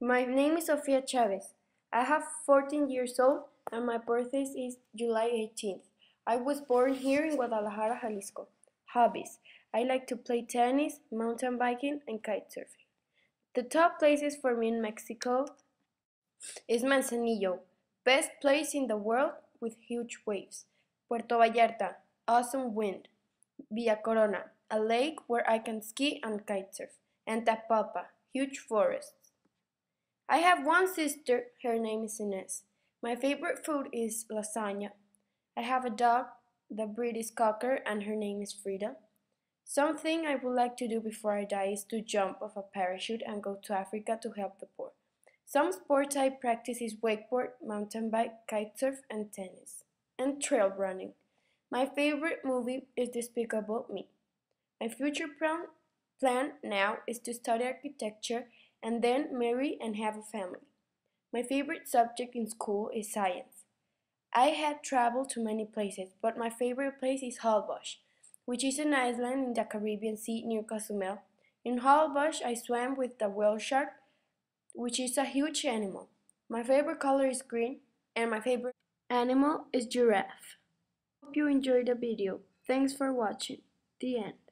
My name is Sofia Chavez. I have 14 years old and my birthday is July 18th. I was born here in Guadalajara, Jalisco. Hobbies. I like to play tennis, mountain biking, and kite surfing. The top places for me in Mexico is Manzanillo, best place in the world with huge waves. Puerto Vallarta, awesome wind. Villa Corona, a lake where I can ski and kite surf. And Tapalpa, huge forests. I have one sister, her name is Inez. My favorite food is lasagna. I have a dog, the breed is Cocker, and her name is Frida. Something I would like to do before I die is to jump off a parachute and go to Africa to help the poor. Some sports I practice is wakeboard, mountain bike, kite surf, and tennis. And trail running. My favorite movie is Despicable Me. My future plan now is to study architecture and then marry and have a family. My favorite subject in school is science. I had traveled to many places, but my favorite place is Holbox, which is an island in the Caribbean Sea near Cozumel. In Holbox, I swam with the whale shark, which is a huge animal. My favorite color is green, and my favorite animal is giraffe. Hope you enjoyed the video. Thanks for watching. The end.